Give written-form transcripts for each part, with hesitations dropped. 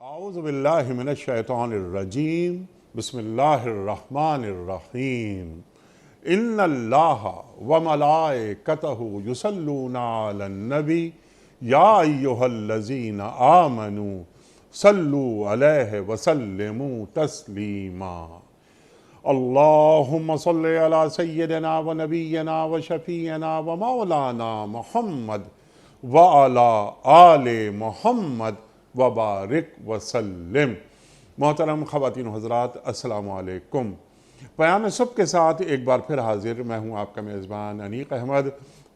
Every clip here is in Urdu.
اعوذ باللہ من الشیطان الرجیم بسم اللہ الرحمن الرحیم ان اللہ وملائکتہ یصلون علی النبی یا ایہا الذین آمنوا صلوا علیہ وسلموا تسلیما اللہم صلی علی سیدنا و نبینا و شفیعنا و مولانا محمد وعلی آل محمد وبارک وسلم۔ محترم خواتین و حضرات، السلام علیکم۔ پیام صبح کے ساتھ ایک بار پھر حاضر میں ہوں آپ کا میزبان انیق احمد۔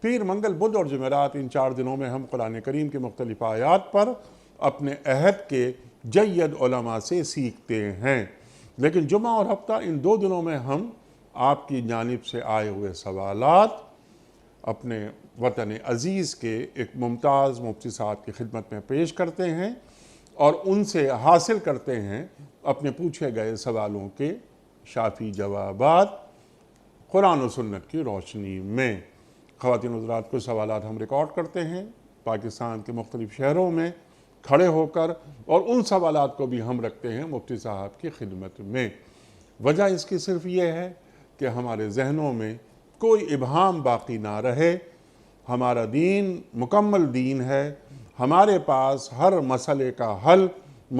پیر، منگل، بدھ اور جمعرات ان 4 دنوں میں ہم قرآن کریم کی مختلف آیات پر اپنے عہد کے جید علماء سے سیکھتے ہیں، لیکن جمعہ اور ہفتہ ان 2 دنوں میں ہم آپ کی جانب سے آئے ہوئے سوالات اپنے وطن عزیز کے ایک ممتاز مفتی صاحب کی خدمت میں پیش کرتے ہیں اور ان سے حاصل کرتے ہیں اپنے پوچھے گئے سوالوں کے شافی جوابات قرآن و سنت کی روشنی میں۔ خواتین و حضرات، کچھ سوالات ہم ریکارڈ کرتے ہیں پاکستان کے مختلف شہروں میں کھڑے ہو کر، اور ان سوالات کو بھی ہم رکھتے ہیں مفتی صاحب کی خدمت میں۔ وجہ اس کی صرف یہ ہے کہ ہمارے ذہنوں میں کوئی ابہام باقی نہ رہے۔ ہمارا دین مکمل دین ہے، ہمارے پاس ہر مسئلے کا حل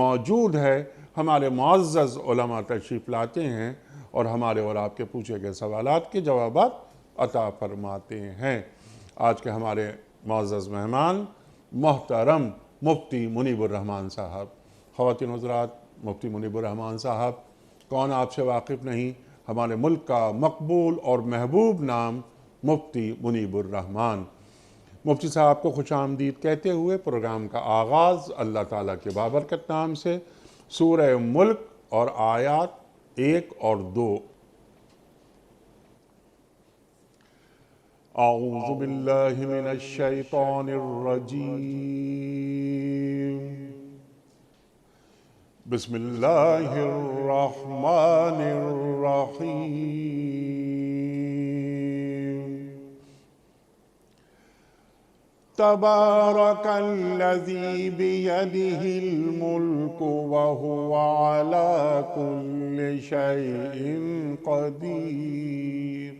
موجود ہے۔ ہمارے معزز علماء تشریف لاتے ہیں اور ہمارے اور آپ کے پوچھے گئے سوالات کے جوابات عطا فرماتے ہیں۔ آج کے ہمارے معزز مہمان محترم مفتی منیب الرحمان صاحب۔ خواتین و حضرات، مفتی منیب الرحمان صاحب کون آپ سے واقف نہیں، ہمارے ملک کا مقبول اور محبوب نام مفتی منیب الرحمان۔ مفتی صاحب کو خوش آمدید کہتے ہوئے پروگرام کا آغاز اللہ تعالیٰ کے بابرکت نام سے سورہ ملک اور آیات 1 اور 2۔ اعوذ باللہ من الشیطان الرجیم، بسم اللہ الرحمن الرحیم۔ تبارک الذی بیدہ الملک وہو علی کل شیء قدیر،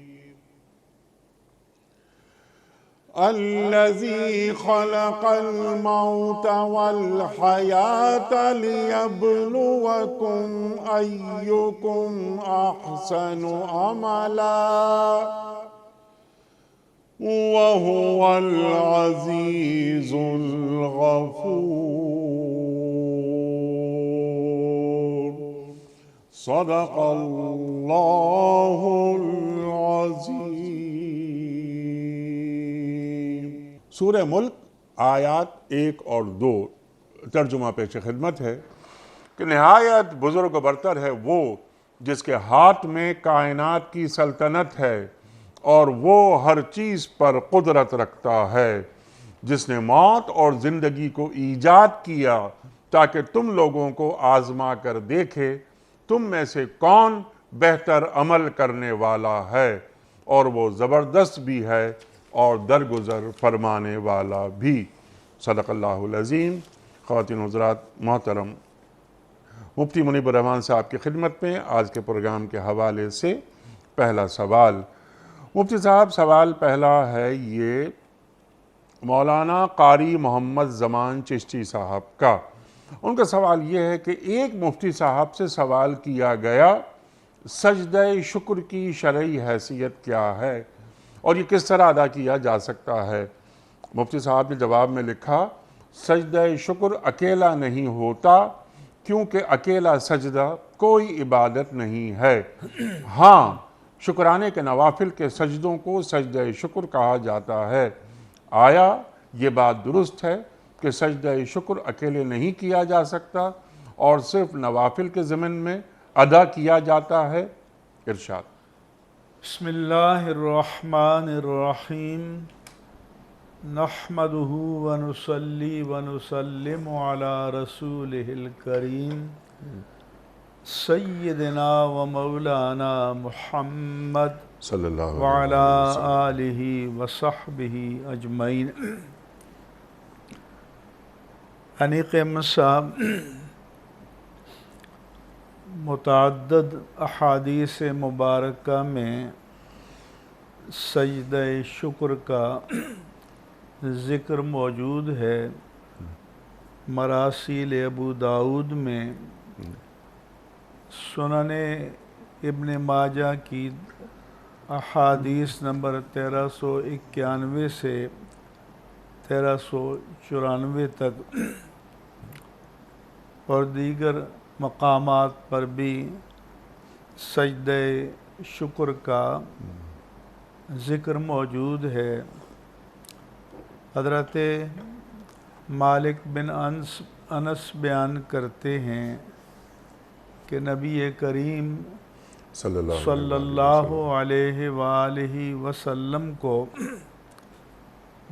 الذی خلق الموت والحیاة لیبلوکم ایکم احسن عملا وَهُوَ الْعَزِيزُ الْغَفُورُ۔ صدق اللہ العظیم۔ سورہ ملک آیات 1 اور 2 ترجمہ پیش خدمت ہے کہ نہایت بزرگ و برتر ہے وہ جس کے ہاتھ میں کائنات کی سلطنت ہے اور وہ ہر چیز پر قدرت رکھتا ہے، جس نے موت اور زندگی کو ایجاد کیا تاکہ تم لوگوں کو آزما کر دیکھے تم میں سے کون بہتر عمل کرنے والا ہے، اور وہ زبردست بھی ہے اور درگزر فرمانے والا بھی۔ صدق اللہ العظیم۔ خواتین و حضرات، محترم مفتی منیب الرحمان صاحب کی خدمت میں آج کے پروگرام کے حوالے سے پہلا سوال۔ مفتی صاحب، سوال پہلا ہے یہ مولانا قاری محمد زمان چشتی صاحب کا۔ ان کا سوال یہ ہے کہ ایک مفتی صاحب سے سوال کیا گیا سجدہ شکر کی شرعی حیثیت کیا ہے اور یہ کس طرح ادا کیا جا سکتا ہے؟ مفتی صاحب نے جواب میں لکھا، سجدہ شکر اکیلا نہیں ہوتا کیونکہ اکیلا سجدہ کوئی عبادت نہیں ہے۔ ہاں، شکرانے کے نوافل کے سجدوں کو سجدہ شکر کہا جاتا ہے۔ آیا یہ بات درست ہے کہ سجدہ شکر اکیلے نہیں کیا جا سکتا اور صرف نوافل کے ضمن میں ادا کیا جاتا ہے؟ ارشاد۔ بسم اللہ الرحمن الرحیم، نحمدہ ونصلی ونسلم علی رسولہ الکریم سیدنا و مولانا محمد صلی اللہ وعلی علیہ وسلم۔ آلہ وصحبہ اجمعین۔ انیق احمد صاحب، متعدد احادیث مبارکہ میں سجدہ شکر کا ذکر موجود ہے۔ مراسیل ابو داؤد میں، سنن ابن ماجہ کی احادیث نمبر 1391 سے 1394 تک، اور دیگر مقامات پر بھی سجدہ شکر کا ذکر موجود ہے۔ حضرت مالک بن انس بیان کرتے ہیں کہ نبی کریم صلی اللہ علیہ وآلہ وسلم کو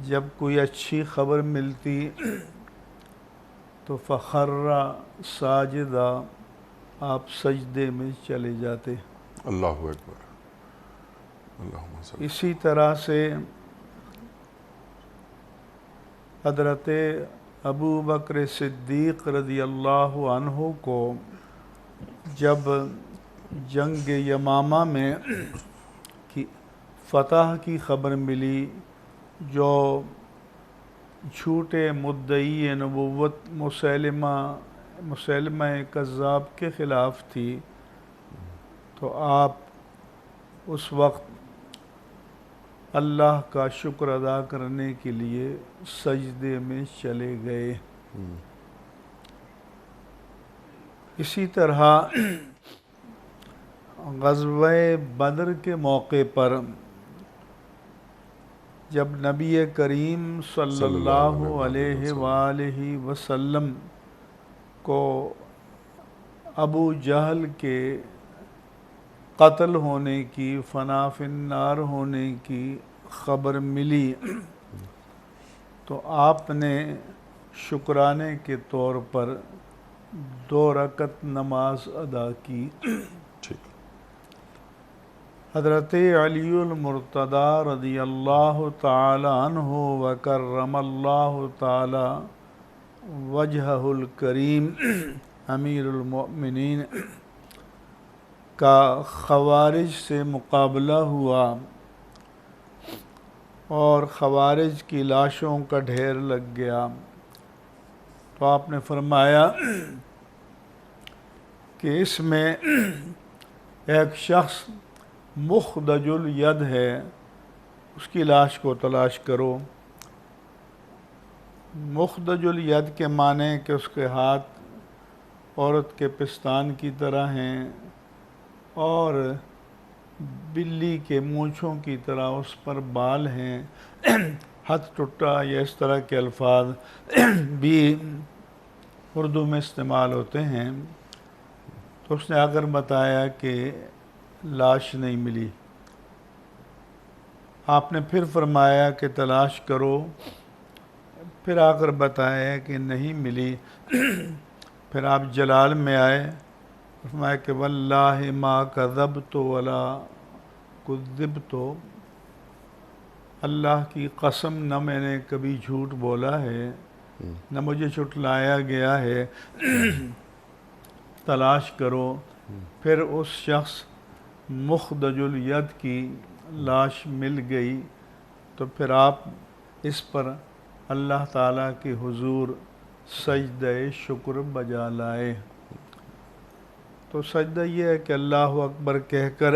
جب کوئی اچھی خبر ملتی تو فخر ساجدہ، آپ سجدے میں چلے جاتے۔ اللہ اکبر، اللہم صلی۔ اسی طرح سے حضرت ابو بکر صدیق رضی اللہ عنہ کو جب جنگ یمامہ میں فتح کی خبر ملی، جو جھوٹے مدعی نبوت مسیلمہ کذاب کے خلاف تھی، تو آپ اس وقت اللہ کا شکر ادا کرنے کے لیے سجدے میں چلے گئے۔ اسی طرح غزوہ بدر کے موقع پر جب نبی کریم صلی اللہ علیہ وآلہ وسلم کو ابو جہل کے قتل ہونے کی، فنا فی النار ہونے کی خبر ملی، تو آپ نے شکرانے کے طور پر 2 رکعت نماز ادا کی۔ حضرت علی المرتضی رضی اللہ تعالی عنہ وکرم اللہ تعالی وجہہ الکریم امیر المؤمنین کا خوارج سے مقابلہ ہوا، اور خوارج کی لاشوں کا ڈھیر لگ گیا، تو آپ نے فرمایا کہ اس میں ایک شخص مخدج الید ہے، اس کی لاش کو تلاش کرو۔ مخدج الید کے معنی کہ اس کے ہاتھ عورت کے پستان کی طرح ہیں، اور بلی کے مونچھوں کی طرح اس پر بال ہیں، ہاتھ ٹوٹا، یا اس طرح کے الفاظ بھی اردو میں استعمال ہوتے ہیں۔ تو اس نے آ کر بتایا کہ لاش نہیں ملی۔ آپ نے پھر فرمایا کہ تلاش کرو، پھر آ کر بتایا کہ نہیں ملی۔ پھر آپ جلال میں آئے، فرمایا کہ واللہ ما کذبت ولا کذبت، اللہ کی قسم نہ میں نے کبھی جھوٹ بولا ہے، نہ مجھے جھٹلایا گیا ہے، تلاش کرو۔ پھر اس شخص مخدج الید کی لاش مل گئی، تو پھر آپ اس پر اللہ تعالیٰ کے حضور سجدہ شکر بجا لائے۔ تو سجدہ یہ ہے کہ اللہ اکبر کہہ کر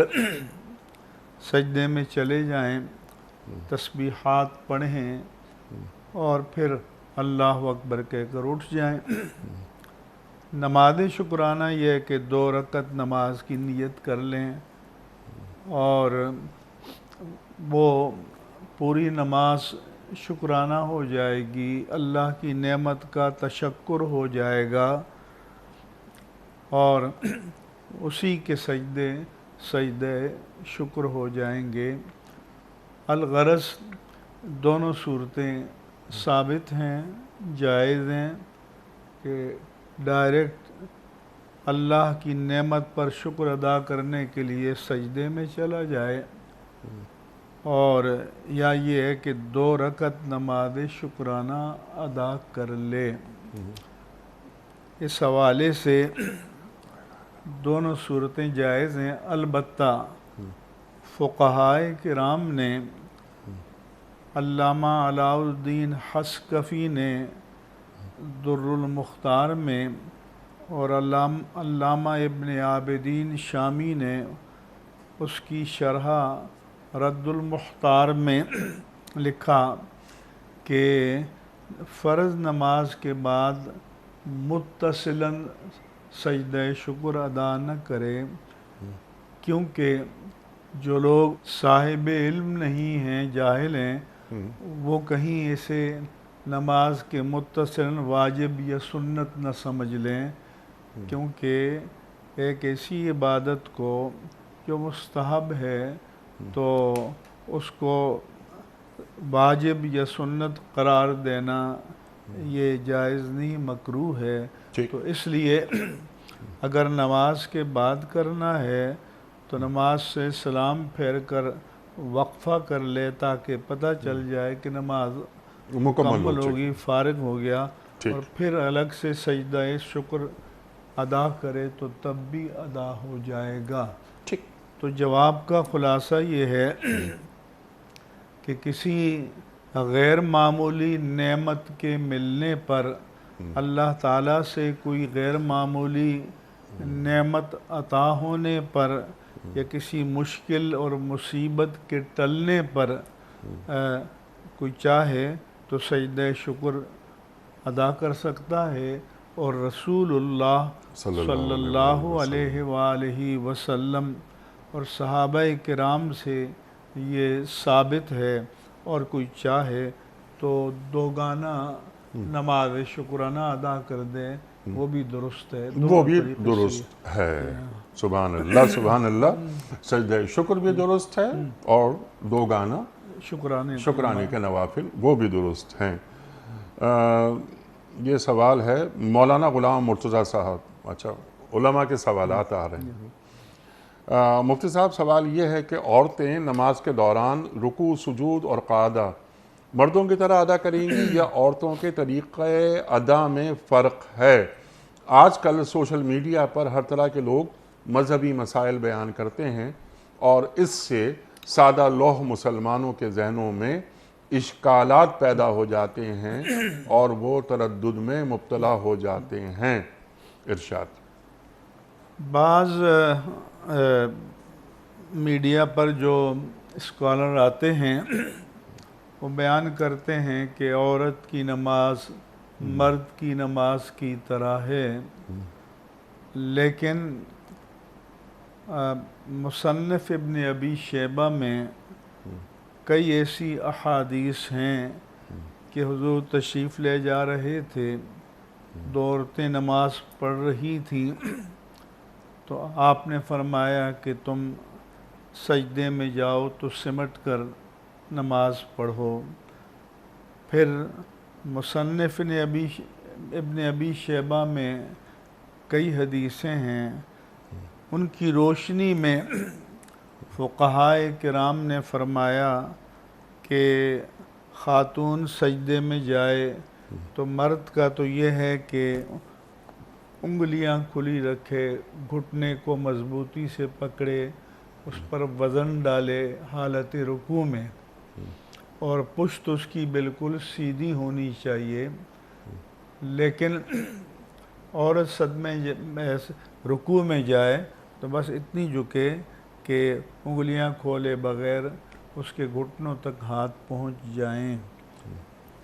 سجدے میں چلے جائیں، تسبیحات پڑھیں، اور پھر اللہ اکبر کہہ کر اٹھ جائیں۔ نماز شکرانہ یہ ہے کہ 2 رکعت نماز کی نیت کر لیں، اور وہ پوری نماز شکرانہ ہو جائے گی، اللہ کی نعمت کا تشکر ہو جائے گا، اور اسی کے سجدے شکر ہو جائیں گے۔ الغرض دونوں صورتیں ثابت ہیں، جائز ہیں، کہ ڈائریکٹ اللہ کی نعمت پر شکر ادا کرنے کے لیے سجدے میں چلا جائے، اور یا یہ ہے کہ 2 رکعت نماز شکرانہ ادا کر لے۔ اس حوالے سے دونوں صورتیں جائز ہیں، البتہ فقہائے کرام نے، علامہ علاء الدین حصکفی نے در المختار میں اور علامہ ابن عابدین شامی نے اس کی شرح رد المختار میں لکھا کہ فرض نماز کے بعد متصلاً سجدہ شکر ادا نہ کرے، کیونکہ جو لوگ صاحب علم نہیں ہیں، جاہل ہیں، وہ کہیں اسے نماز کے متصلاً واجب یا سنت نہ سمجھ لیں، کیونکہ ایک ایسی عبادت کو جو مستحب ہے تو اس کو واجب یا سنت قرار دینا یہ جائز نہیں، مکروہ ہے۔ ٹھیک، تو اس لیے اگر نماز کے بعد کرنا ہے تو نماز سے سلام پھیر کر وقفہ کر لے تاکہ پتہ چل جائے کہ نماز مکمل ہوگی، فارغ ہو گیا، ٹھیک، اور پھر الگ سے سجدہ شکر ادا کرے تو تب بھی ادا ہو جائے گا۔ ٹھیک، تو جواب کا خلاصہ یہ ہے کہ کسی غیر معمولی نعمت کے ملنے پر اللہ تعالیٰ سے کوئی غیر معمولی نعمت عطا ہونے پر یا کسی مشکل اور مصیبت کے ٹلنے پر کوئی چاہے تو سجدہ شکر ادا کر سکتا ہے، اور رسول اللہ صلی اللہ علیہ وآلہ وسلم اور صحابہ کرام سے یہ ثابت ہے، اور کوئی چاہے تو دوگانہ نماز شکرانہ ادا کر دے، وہ بھی درست ہے، وہ بھی درست ہے۔ سبحان اللہ، سبحان اللہ، سجدہ شکر بھی درست ہے اور دوگانہ شکرانے کے نوافل وہ بھی درست ہیں۔ یہ سوال ہے مولانا غلام مرتضیٰ صاحب، اچھا علماء کے سوالات آ رہے ہیں۔ مفتی صاحب سوال یہ ہے کہ عورتیں نماز کے دوران رکوع، سجود اور قعدہ مردوں کی طرح ادا کریں گی یا عورتوں کے طریقہ ادا میں فرق ہے؟ آج کل سوشل میڈیا پر ہر طرح کے لوگ مذہبی مسائل بیان کرتے ہیں اور اس سے سادہ لوح مسلمانوں کے ذہنوں میں اشکالات پیدا ہو جاتے ہیں اور وہ تردد میں مبتلا ہو جاتے ہیں۔ ارشاد۔ بعض میڈیا پر جو اسکالر آتے ہیں وہ بیان کرتے ہیں کہ عورت کی نماز مرد کی نماز کی طرح ہے، لیکن مصنف ابن ابی شیبہ میں کئی ایسی احادیث ہیں کہ حضور تشریف لے جا رہے تھے، دو عورتیں نماز پڑھ رہی تھیں، تو آپ نے فرمایا کہ تم سجدے میں جاؤ تو سمٹ کر نماز پڑھو۔ پھر مصنف ابن ابی شیبہ میں کئی حدیثیں ہیں، ان کی روشنی میں فقہائے کرام نے فرمایا کہ خاتون سجدے میں جائے تو مرد کا تو یہ ہے کہ انگلیاں کھلی رکھے، گھٹنے کو مضبوطی سے پکڑے، اس پر وزن ڈالے حالت رکوع میں، اور پشت اس کی بالکل سیدھی ہونی چاہیے، لیکن عورت صدمے رکوع میں جائے تو بس اتنی جھکے کہ انگلیاں کھولے بغیر اس کے گھٹنوں تک ہاتھ پہنچ جائیں۔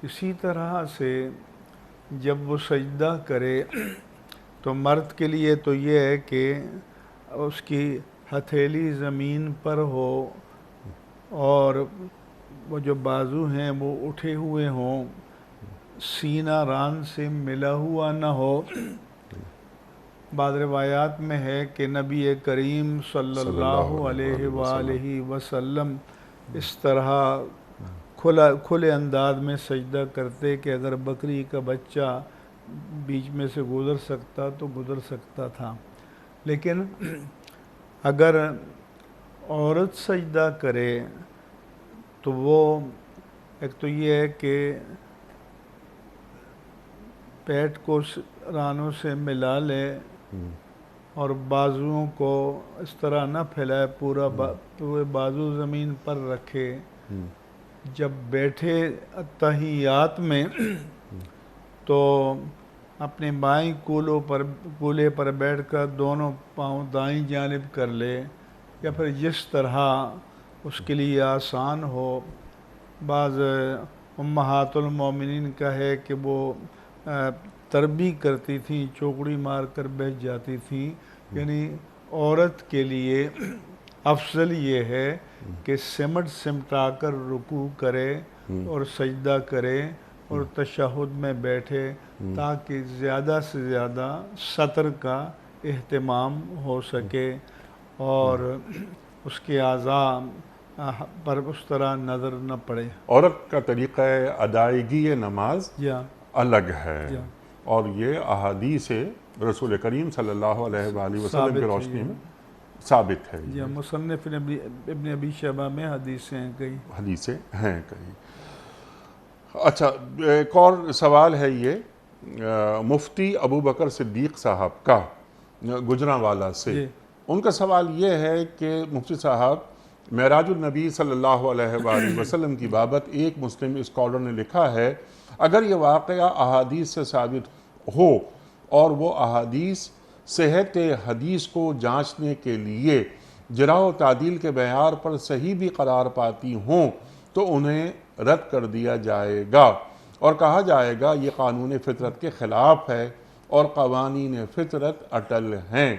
اسی طرح سے جب وہ سجدہ کرے تو مرد کے لیے تو یہ ہے کہ اس کی ہتھیلی زمین پر ہو اور وہ جو بازو ہیں وہ اٹھے ہوئے ہوں، سینہ ران سے ملا ہوا نہ ہو۔ بعض روایات میں ہے کہ نبی کریم صلی اللہ علیہ وآلہ وسلم اس طرح کھلے انداز میں سجدہ کرتے کہ اگر بکری کا بچہ بیچ میں سے گزر سکتا تو گزر سکتا تھا، لیکن اگر عورت سجدہ کرے تو وہ ایک تو یہ ہے کہ پیٹ کو رانوں سے ملا لے اور بازوؤں کو اس طرح نہ پھیلائے، پورے بازو زمین پر رکھے، جب بیٹھے تحیات میں تو اپنے بائیں کولے پر بیٹھ کر دونوں پاؤں دائیں جانب کر لے، یا پھر جس طرح اس کے لیے آسان ہو۔ بعض امہات المومنین کا ہے کہ وہ تربی کرتی تھیں، چوکڑی مار کر بیٹھ جاتی تھیں، یعنی عورت کے لیے افضل یہ ہے کہ سمٹا کر رکوع کرے اور سجدہ کرے اور تشہد میں بیٹھے، تاکہ زیادہ سے زیادہ سطر کا اہتمام ہو سکے اور اس کے اعضاء پر اس طرح نظر نہ پڑے۔ عورت کا طریقہ ادائیگی نماز جی الگ ہے، اور یہ احادیث رسول کریم صلی اللہ علیہ وآلہ وسلم کی روشنی میں ثابت ہے۔ جی مصنف ابن ابی شیبہ میں حدیثیں ہیں کئی۔ اچھا، ایک اور سوال ہے یہ مفتی ابو بکر صدیق صاحب کا گجرانوالہ سے۔ ان کا سوال یہ ہے کہ مفتی صاحب، معراج النبی صلی اللہ علیہ وآلہ وسلم کی بابت ایک مسلم اسکالر نے لکھا ہے، اگر یہ واقعہ احادیث سے ثابت ہو اور وہ احادیث صحت حدیث کو جانچنے کے لیے جرح و تعدیل کے معیار پر صحیح بھی قرار پاتی ہوں تو انہیں رد کر دیا جائے گا اور کہا جائے گا یہ قانون فطرت کے خلاف ہے اور قوانین فطرت اٹل ہیں۔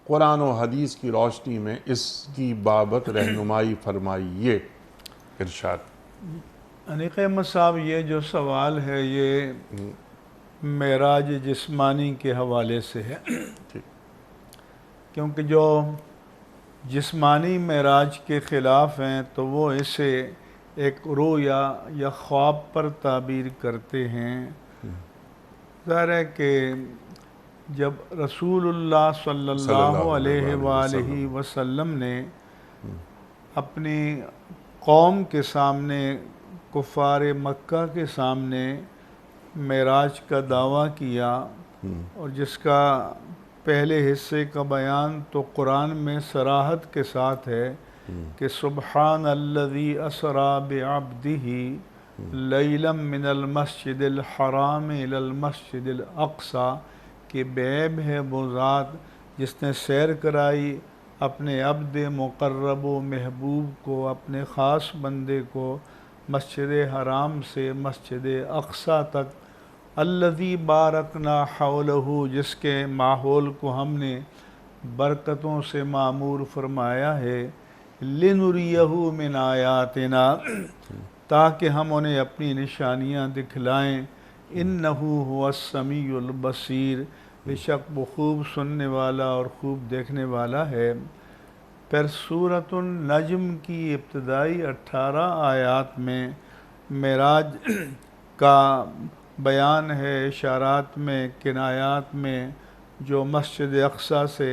قرآن و حدیث کی روشنی میں اس کی بابت رہنمائی فرمائیے، ارشاد۔ انیق احمد صاحب، یہ جو سوال ہے یہ معراج جسمانی کے حوالے سے ہے، کیونکہ جو جسمانی معراج کے خلاف ہیں تو وہ اسے ایک رویا یا خواب پر تعبیر کرتے ہیں۔ ظاہر ہے کہ جب رسول اللہ صلی اللہ علیہ وآلہ وسلم نے اپنی قوم کے سامنے، کفار مکہ کے سامنے معراج کا دعویٰ کیا، اور جس کا پہلے حصے کا بیان تو قرآن میں صراحت کے ساتھ ہے کہ سبحان الذی اسری بعبدہ لیلا من المسجد الحرام الی المسجد الاقصی، کہ بے عیب ہے وہ ذات جس نے سیر کرائی اپنے عبد مقرب و محبوب کو، اپنے خاص بندے کو، مسجد حرام سے مسجد اقصی تک، الذی بارکنا حولہ، جس کے ماحول کو ہم نے برکتوں سے معمور فرمایا ہے، لنریہ من آیاتنا، تاکہ ہم انہیں اپنی نشانیاں دکھلائیں، انہ هو السمیع البصیر، بے شک وہ خوب سننے والا اور خوب دیکھنے والا ہے۔ پھر سورۃ النجم کی ابتدائی 18 آیات میں معراج کا بیان ہے، اشارات میں، کنایات میں، جو مسجد اقصی سے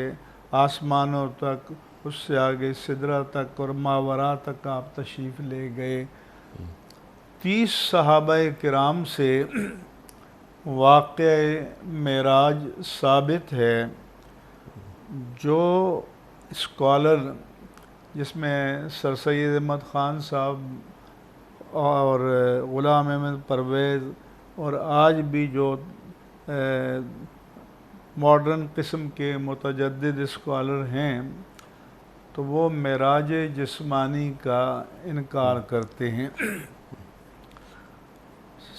آسمانوں تک، اس سے آگے سدرہ تک اور ماوراء تک آپ تشریف لے گئے۔ 30 صحابہ کرام سے واقع معراج ثابت ہے۔ جو اسکالر، جس میں سر سید احمد خان صاحب اور غلام احمد پرویز اور آج بھی جو ماڈرن قسم کے متجدد اسکالر ہیں، تو وہ معراج جسمانی کا انکار کرتے ہیں۔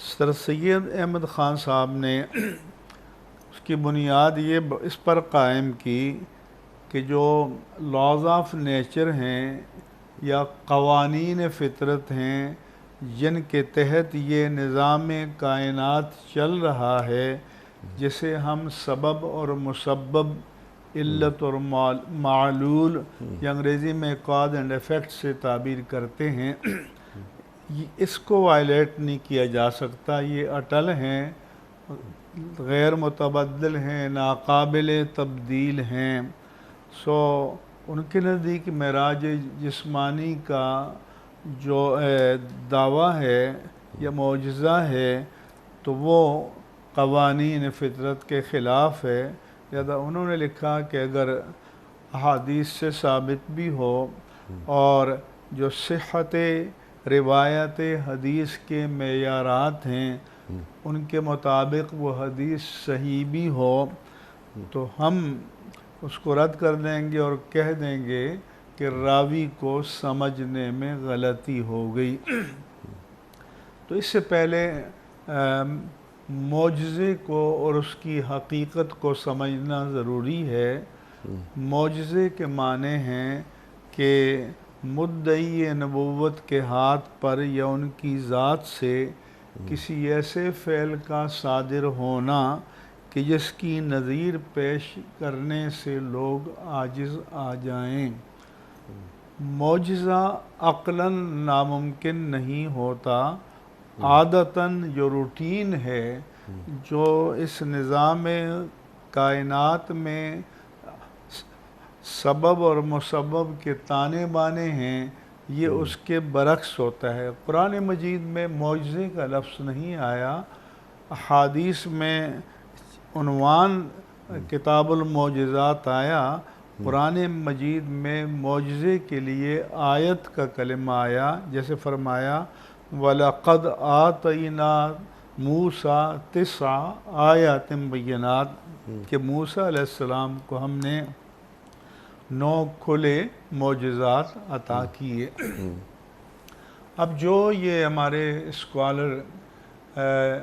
سر سید احمد خان صاحب نے اس کی بنیاد یہ اس پر قائم کی کہ جو لاز آف نیچر ہیں یا قوانین فطرت ہیں جن کے تحت یہ نظام کائنات چل رہا ہے، جسے ہم سبب اور مسبب، علت اور معلول یا انگریزی میں کاز اینڈ ایفیکٹ سے تعبیر کرتے ہیں، اس کو وائلیٹ نہیں کیا جا سکتا۔ یہ اٹل ہیں، غیر متبدل ہیں، ناقابل تبدیل ہیں۔ ان کے نزدیک معراج جسمانی کا جو دعویٰ ہے یا معجزہ ہے تو وہ قوانین فطرت کے خلاف ہے، لہذا انہوں نے لکھا کہ اگر احادیث سے ثابت بھی ہو اور جو صحت روایت حدیث کے معیارات ہیں ان کے مطابق وہ حدیث صحیح بھی ہو تو ہم اس کو رد کر دیں گے اور کہہ دیں گے کہ راوی کو سمجھنے میں غلطی ہو گئی۔ تو اس سے پہلے معجزے کو اور اس کی حقیقت کو سمجھنا ضروری ہے۔ معجزے کے معنی ہیں کہ مدعی نبوت کے ہاتھ پر یا ان کی ذات سے کسی ایسے فعل کا صادر ہونا کہ جس کی نظیر پیش کرنے سے لوگ عاجز آ جائیں۔ معجزہ عقلاً ناممکن نہیں ہوتا، عادتاً جو روٹین ہے جو اس نظام کائنات میں سبب اور مسبب کے تانے بانے ہیں یہ اس کے برعکس ہوتا ہے۔ قرآن مجید میں معجزے کا لفظ نہیں آیا، احادیث میں عنوان کتاب المعجزات آیا، قرآن مجید میں معجزے کے لیے آیت کا کلمہ آیا، جیسے فرمایا وَلَقَدْ آتَيْنَا مُوسَىٰ 9 آیات بینات کہ موسیٰ علیہ السلام کو ہم نے 9 کھلے معجزات عطا کیے۔ اب جو یہ ہمارے اسکالر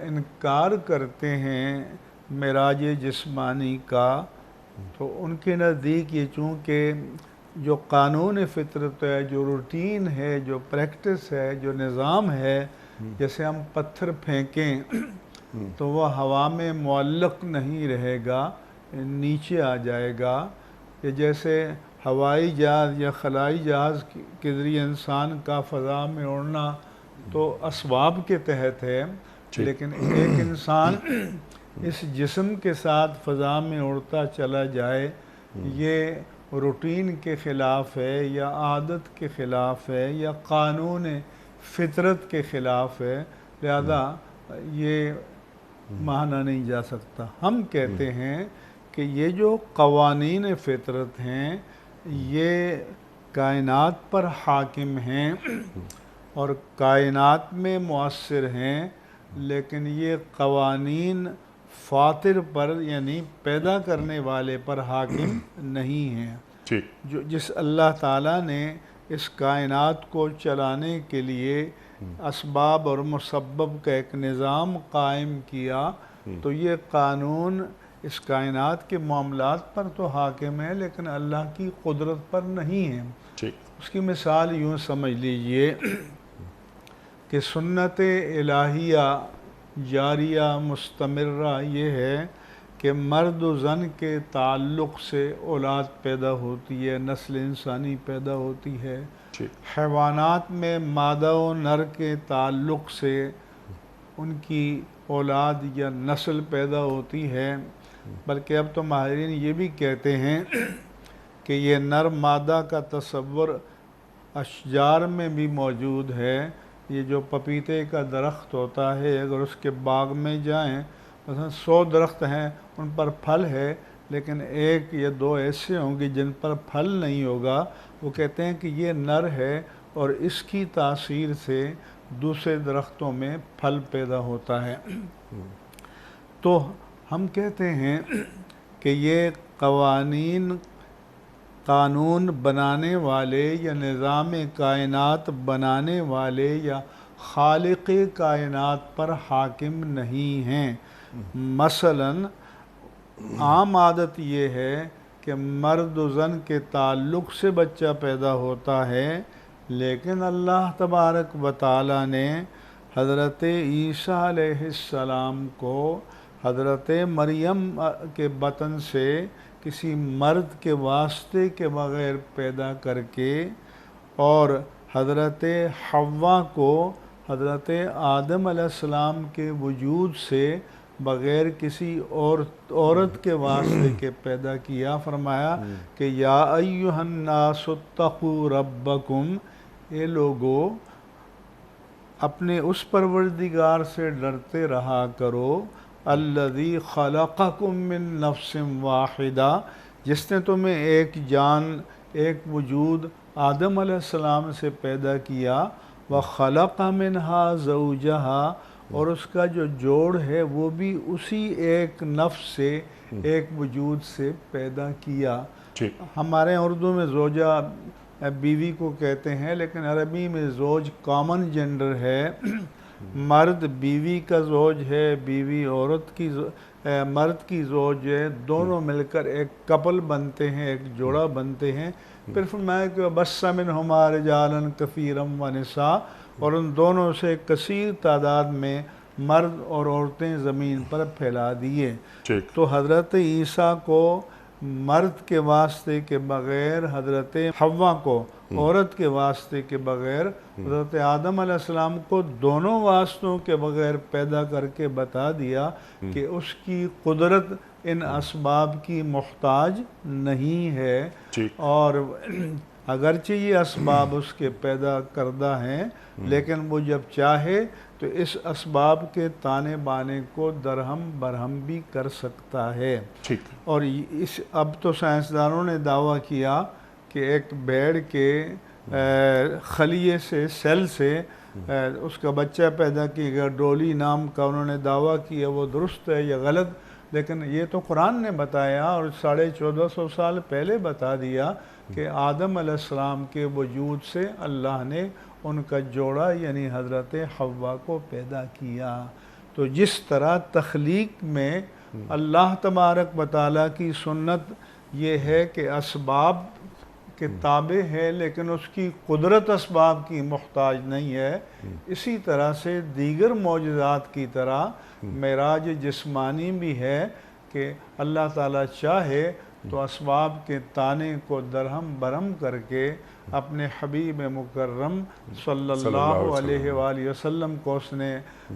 انکار کرتے ہیں معراج جسمانی کا، تو ان کے نزدیک یہ چونکہ جو قانون فطرت ہے، جو روٹین ہے، جو پریکٹس ہے، جو نظام ہے، جیسے ہم پتھر پھینکیں تو وہ ہوا میں معلق نہیں رہے گا، نیچے آ جائے گا، کہ جیسے ہوائی جہاز یا خلائی جہاز کے ذریعے انسان کا فضا میں اڑنا تو اسباب کے تحت ہے، لیکن ایک انسان اس جسم کے ساتھ فضا میں اڑتا چلا جائے یہ روٹین کے خلاف ہے یا عادت کے خلاف ہے یا قانون فطرت کے خلاف ہے، لہذا یہ مانا نہیں جا سکتا۔ ہم کہتے ہیں کہ یہ جو قوانین فطرت ہیں یہ کائنات پر حاکم ہیں اور کائنات میں مؤثر ہیں، لیکن یہ قوانین فاطر پر یعنی پیدا کرنے والے پر حاکم نہیں ہیں۔ جس اللہ تعالیٰ نے اس کائنات کو چلانے کے لیے اسباب اور مسبب کا ایک نظام قائم کیا تو یہ قانون اس کائنات کے معاملات پر تو حاکم ہے لیکن اللہ کی قدرت پر نہیں ہے۔ اس کی مثال یوں سمجھ لیجئے کہ سنت الہیہ جاریہ مستمرہ یہ ہے کہ مرد و زن کے تعلق سے اولاد پیدا ہوتی ہے، نسل انسانی پیدا ہوتی ہے۔ حیوانات میں مادہ و نر کے تعلق سے ان کی اولاد یا نسل پیدا ہوتی ہے، بلکہ اب تو ماہرین یہ بھی کہتے ہیں کہ یہ نر مادہ کا تصور اشجار میں بھی موجود ہے۔ یہ جو پپیتے کا درخت ہوتا ہے اگر اس کے باغ میں جائیں مثلا 100 درخت ہیں ان پر پھل ہے لیکن 1 یا 2 ایسے ہوں گے جن پر پھل نہیں ہوگا، وہ کہتے ہیں کہ یہ نر ہے اور اس کی تاثیر سے دوسرے درختوں میں پھل پیدا ہوتا ہے۔ تو ہم کہتے ہیں کہ یہ قانون بنانے والے یا نظام کائنات بنانے والے یا خالق کائنات پر حاکم نہیں ہیں۔ مثلاً عام عادت یہ ہے کہ مرد و زن کے تعلق سے بچہ پیدا ہوتا ہے، لیکن اللہ تبارک و تعالیٰ نے حضرت عیسیٰ علیہ السلام کو حضرت مریم کے بطن سے کسی مرد کے واسطے کے بغیر پیدا کر کے اور حضرت حوا کو حضرت آدم علیہ السلام کے وجود سے بغیر کسی عورت کے واسطے کے پیدا کیا۔ فرمایا کہ یا ایھا الناس اتقوا ربکم، اے لوگو اپنے اس پروردگار سے ڈرتے رہا کرو الذی خلقکم من نفس واحدہ، جس نے تمہیں ایک جان، ایک وجود آدم علیہ السلام سے پیدا کیا، وخلق منہا زوجہا، اور اس کا جو جوڑ ہے وہ بھی اسی ایک نفس سے، ایک وجود سے پیدا کیا۔ ٹھیک، ہمارے اردو میں زوجہ بیوی کو کہتے ہیں، لیکن عربی میں زوج کامن جنڈر ہے، مرد بیوی کا زوج ہے، بیوی عورت کی مرد کی زوج ہے، دونوں مل کر ایک کپل بنتے ہیں، ایک جوڑا بنتے ہیں۔ پھر فرمایا کہ بَثَّ مِنْهُمَا رِجَالًا كَثِيرًا وَنِسَاءً، اور ان دونوں سے کثیر تعداد میں مرد اور عورتیں زمین پر پھیلا دیے۔ ٹھیک، تو حضرت عیسیٰ کو مرد کے واسطے کے بغیر، حضرت حوا کو عورت کے واسطے کے بغیر، حضرت آدم علیہ السلام کو دونوں واسطوں کے بغیر پیدا کر کے بتا دیا کہ اس کی قدرت ان اسباب کی محتاج نہیں ہے، ٹھیک، اور اگرچہ یہ اسباب اس کے پیدا کردہ ہیں، لیکن وہ جب چاہے تو اس اسباب کے تانے بانے کو درہم برہم بھی کر سکتا ہے۔ ٹھیک، اور اب تو سائنسدانوں نے دعویٰ کیا کہ ایک بھیڑ کے خلیے سے، سیل سے اس کا بچہ پیدا کیا گیا، ڈولی نام کا، انہوں نے دعویٰ کیا، وہ درست ہے یا غلط؟ لیکن یہ تو قرآن نے بتایا، اور 1450 سال پہلے بتا دیا کہ آدم علیہ السلام کے وجود سے اللہ نے ان کا جوڑا یعنی حضرت حوا کو پیدا کیا۔ تو جس طرح تخلیق میں اللہ تبارک و تعالیٰ کی سنت یہ ہے کہ اسباب کے تابع ہے، لیکن اس کی قدرت اسباب کی محتاج نہیں ہے، اسی طرح سے دیگر معجزات کی طرح معراج جسمانی بھی ہے کہ اللہ تعالیٰ چاہے تو اسباب کے تانے کو درہم برہم کر کے اپنے حبیب مکرم صلی اللہ علیہ وآلہ وسلم کو اس نے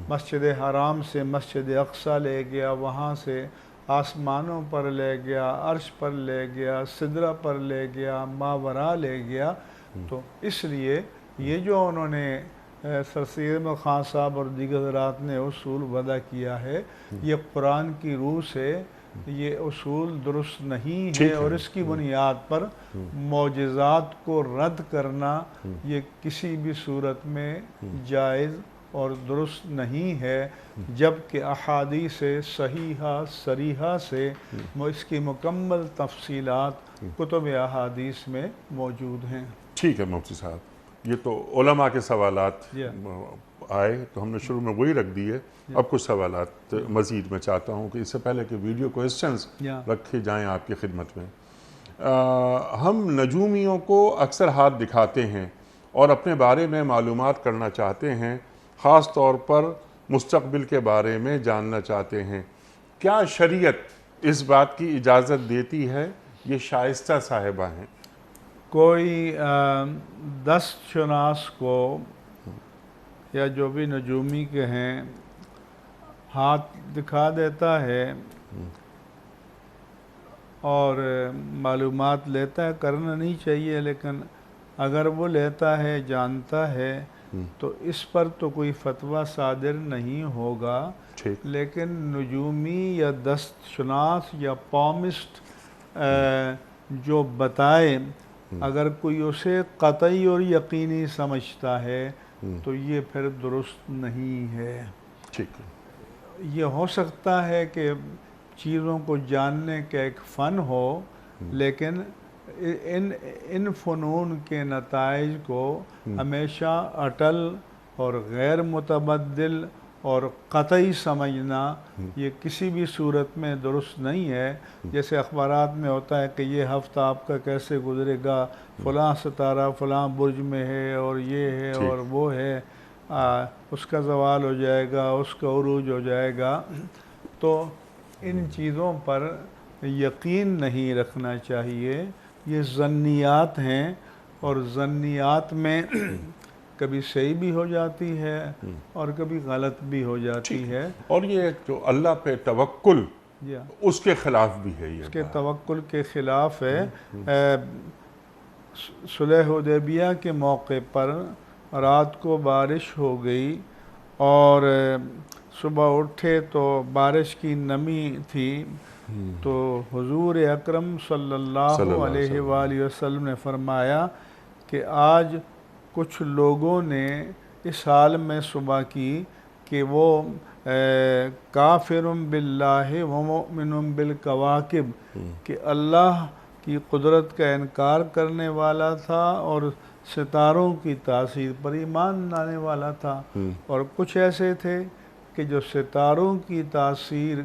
مسجد حرام سے مسجد اقصی لے گیا، وہاں سے آسمانوں پر لے گیا، عرش پر لے گیا، سدرہ پر لے گیا، ماورا لے گیا۔ تو اس لیے یہ جو انہوں نے سر سید احمد خان صاحب اور دیگر حضرات نے اصول وضع کیا ہے، یہ قرآن کی روح سے یہ اصول درست نہیں ہے، اور اس کی بنیاد پر معجزات کو رد کرنا یہ کسی بھی صورت میں جائز اور درست نہیں ہے، جبکہ احادیث صحیحہ صریحہ سے اس کی مکمل تفصیلات کتب احادیث میں موجود ہیں۔ ٹھیک ہے مفتی صاحب، یہ تو علماء کے سوالات آئے تو ہم نے شروع میں وہی رکھ دیے، اب کچھ سوالات مزید میں چاہتا ہوں کہ اس سے پہلے کہ ویڈیو کوئسچنز رکھے جائیں آپ کی خدمت میں۔ ہم نجومیوں کو اکثر ہاتھ دکھاتے ہیں اور اپنے بارے میں معلومات کرنا چاہتے ہیں، خاص طور پر مستقبل کے بارے میں جاننا چاہتے ہیں، کیا شریعت اس بات کی اجازت دیتی ہے؟ یہ شائستہ صاحبہ ہیں۔ کوئی دست شناس کو یا جو بھی نجومی کے ہیں ہاتھ دکھا دیتا ہے اور معلومات لیتا ہے، کرنا نہیں چاہیے، لیکن اگر وہ لیتا ہے، جانتا ہے، تو اس پر تو کوئی فتویٰ صادر نہیں ہوگا، لیکن نجومی یا دست شناس یا پامسٹ جو بتائے، اگر کوئی اسے قطعی اور یقینی سمجھتا ہے تو یہ پھر درست نہیں ہے۔ ٹھیک ہے، یہ ہو سکتا ہے کہ چیزوں کو جاننے کا ایک فن ہو، لیکن ان فنون کے نتائج کو ہمیشہ اٹل اور غیر متبدل اور قطعی سمجھنا یہ کسی بھی صورت میں درست نہیں ہے۔ جیسے اخبارات میں ہوتا ہے کہ یہ ہفتہ آپ کا کیسے گزرے گا، فلاں ستارہ فلاں برج میں ہے اور یہ ہے اور وہ ہے، اس کا زوال ہو جائے گا، اس کا عروج ہو جائے گا، تو ان چیزوں پر یقین نہیں رکھنا چاہیے۔ یہ ظنیات ہیں، اور ظنیات میں کبھی صحیح بھی ہو جاتی ہے اور کبھی غلط بھی ہو جاتی ہے، اور یہ جو اللہ پہ توکل اس کے خلاف بھی ہے، اس کے توکل کے خلاف ہے۔ صلح حدیبیہ کے موقع پر رات کو بارش ہو گئی اور صبح اٹھے تو بارش کی نمی تھی، تو حضور اکرم صلی اللہ علیہ وآلہ وسلم نے فرمایا کہ آج کچھ لوگوں نے اس حال میں صبح کی کہ وہ کافر باللہ و مؤمن بالکواکب، کہ اللہ کی قدرت کا انکار کرنے والا تھا اور ستاروں کی تاثیر پر ایمان لانے والا تھا، اور کچھ ایسے تھے کہ جو ستاروں کی تاثیر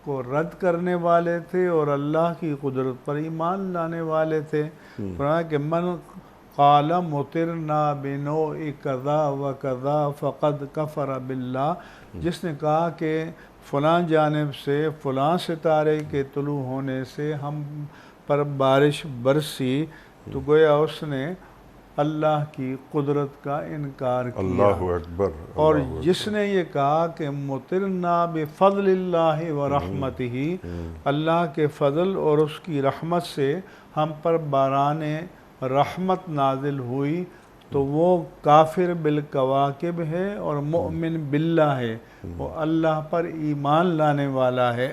کو رد کرنے والے تھے اور اللہ کی قدرت پر ایمان لانے والے تھے۔ فرمایا کہ من قال مطرنا بنوع کذا و کذا فقد کفر باللہ، جس نے کہا کہ فلاں جانب سے فلاں ستارے کے طلوع ہونے سے ہم پر بارش برسی، تو گویا اس نے اللہ کی قدرت کا انکار کیا۔ اللہ اکبر۔ اور جس نے یہ کہا کہ مطرنا بفضل اللہ و رحمتہ، اللہ کے فضل اور اس کی رحمت سے ہم پر باران رحمت نازل ہوئی، تو وہ کافر بالکواکب ہے اور مؤمن باللہ ہے، وہ اللہ پر ایمان لانے والا ہے۔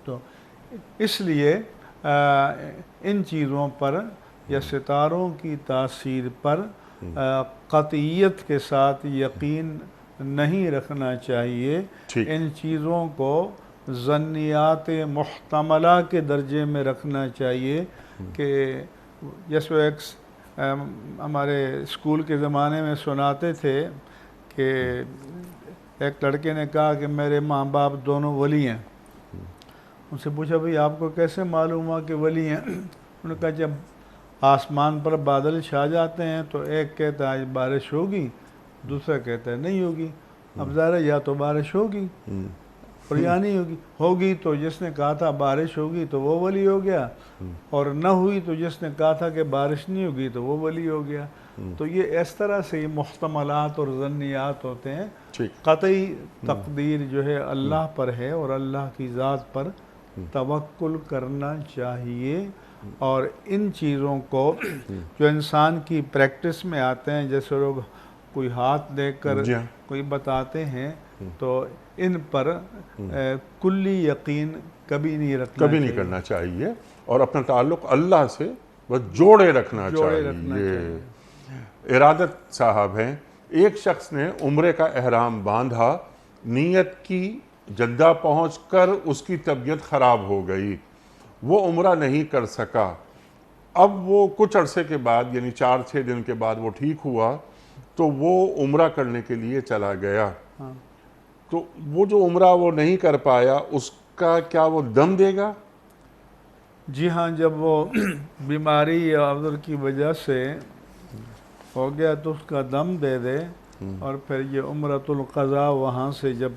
تو اس لیے ان چیزوں پر یا ستاروں کی تاثیر پر قطعیت کے ساتھ یقین نہیں رکھنا چاہیے، ان چیزوں کو ظنیات محتملہ کے درجے میں رکھنا چاہیے۔ کہ جیسے ایک ہمارے اسکول کے زمانے میں سناتے تھے کہ ایک لڑکے نے کہا کہ میرے ماں باپ دونوں ولی ہیں۔ ان سے پوچھا بھئی آپ کو کیسے معلوم ہوا کہ ولی ہیں؟ انہوں نے کہا جب آسمان پر بادل چھا جاتے ہیں تو ایک کہتا ہے آج بارش ہوگی، دوسرا کہتا ہے نہیں ہوگی۔ اب ظاہر ہے یا تو بارش ہوگی اور یا نہیں ہوگی۔ ہوگی تو جس نے کہا تھا بارش ہوگی تو وہ ولی ہو گیا، اور نہ ہوئی تو جس نے کہا تھا کہ بارش نہیں ہوگی تو وہ ولی ہو گیا۔ تو یہ اس طرح سے یہ محتملات اور ظنیات ہوتے ہیں۔ قطعی تقدیر جو ہے اللہ پر ہے، اور اللہ کی ذات پر توکل کرنا چاہیے۔ اور ان چیزوں کو جو انسان کی پریکٹس میں آتے ہیں، جیسے لوگ کوئی ہاتھ دیکھ کر کوئی بتاتے ہیں، تو ان پر کلی یقین کبھی نہیں کرنا چاہیے، اور اپنا تعلق اللہ سے بس جوڑے رکھنا چاہیے۔ ارادت صاحب ہیں، ایک شخص نے عمرے کا احرام باندھا، نیت کی، جدہ پہنچ کر اس کی طبیعت خراب ہو گئی، وہ عمرہ نہیں کر سکا۔ اب وہ کچھ عرصے کے بعد یعنی 4-6 دن کے بعد وہ ٹھیک ہوا، تو وہ عمرہ کرنے کے لیے چلا گیا۔ تو وہ جو عمرہ وہ نہیں کر پایا، اس کا کیا وہ دم دے گا؟ جی ہاں، جب وہ بیماری یا عذر کی وجہ سے ہو گیا تو اس کا دم دے دے، اور پھر یہ عمرۃ القضاء وہاں سے جب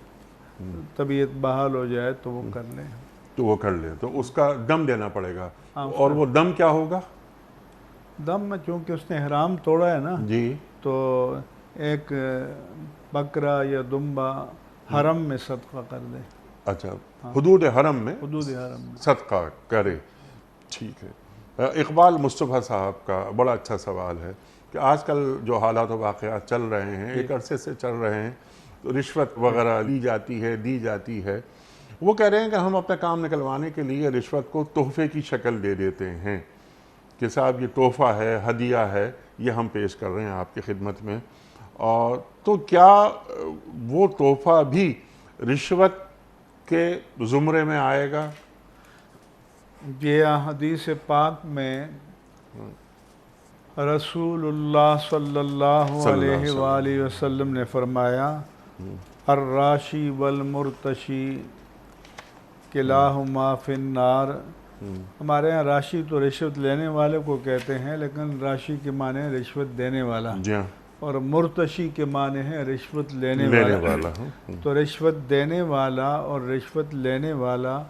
طبیعت بحال ہو جائے تو وہ کر لیں۔ تو وہ کر لیں، تو اس کا دم دینا پڑے گا۔ اور وہ دم کیا ہوگا؟ دم میں چونکہ اس نے احرام توڑا ہے نا، جی، تو ایک بکرا یا دمبا حرم میں صدقہ کر دے۔ اچھا، حدود حرم میں صدقہ کرے، ٹھیک ہے۔ اقبال مصطفیٰ صاحب کا بڑا اچھا سوال ہے کہ آج کل جو حالات و واقعات چل رہے ہیں، ایک عرصے سے چل رہے ہیں، رشوت وغیرہ لی جاتی ہے، دی جاتی ہے۔ وہ کہہ رہے ہیں کہ ہم اپنا کام نکلوانے کے لیے رشوت کو تحفے کی شکل دے دیتے ہیں کہ صاحب یہ تحفہ ہے، ہدیہ ہے، یہ ہم پیش کر رہے ہیں آپ کی خدمت میں۔ اور تو کیا وہ تحفہ بھی رشوت کے زمرے میں آئے گا؟ یہ حدیث پاک میں رسول اللہ صلی اللہ علیہ وآلہ وسلم نے فرمایا الراشی والمرتشی کلاہما فی النار۔ ہمارے ہاں راشی تو رشوت لینے والے کو کہتے ہیں، لیکن راشی کے معنی ہے رشوت دینے والا، اور مرتشی کے معنی ہے رشوت لینے والا۔ تو رشوت دینے والا اور رشوت لینے والا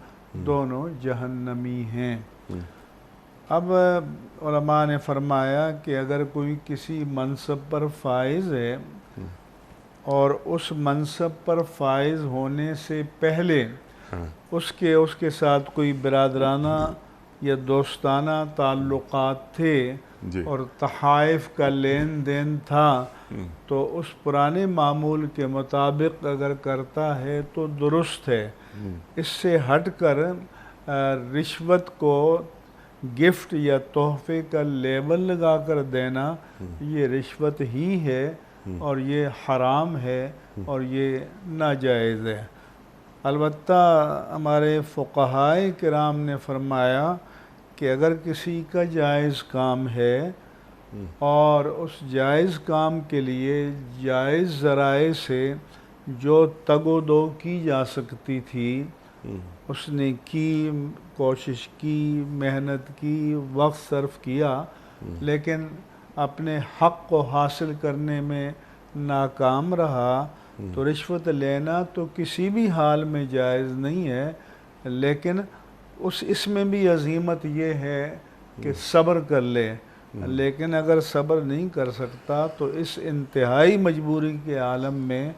دونوں جہنمی ہیں۔ اب علماء نے فرمایا کہ اگر کوئی کسی منصب پر فائز ہے اور اس منصب پر فائز ہونے سے پہلے اس کے ساتھ کوئی برادرانہ یا دوستانہ تعلقات تھے اور تحائف کا لین دین تھا، تو اس پرانے معمول کے مطابق اگر کرتا ہے تو درست ہے. اس سے ہٹ کر رشوت کو گفٹ یا تحفے کا لیبل لگا کر دینا یہ رشوت ہی ہے اور یہ حرام ہے اور یہ ناجائز ہے. البتہ ہمارے فقہائے کرام نے فرمایا کہ اگر کسی کا جائز کام ہے اور اس جائز کام کے لیے جائز ذرائع سے جو تگ و دو کی جا سکتی تھی اس نے کی، کوشش کی، محنت کی، وقت صرف کیا، لیکن اپنے حق کو حاصل کرنے میں ناکام رہا، تو رشوت لینا تو کسی بھی حال میں جائز نہیں ہے. لیکن اس میں بھی عزیمت یہ ہے کہ صبر کر لے. لیکن اگر صبر نہیں کر سکتا تو اس انتہائی مجبوری کے عالم میں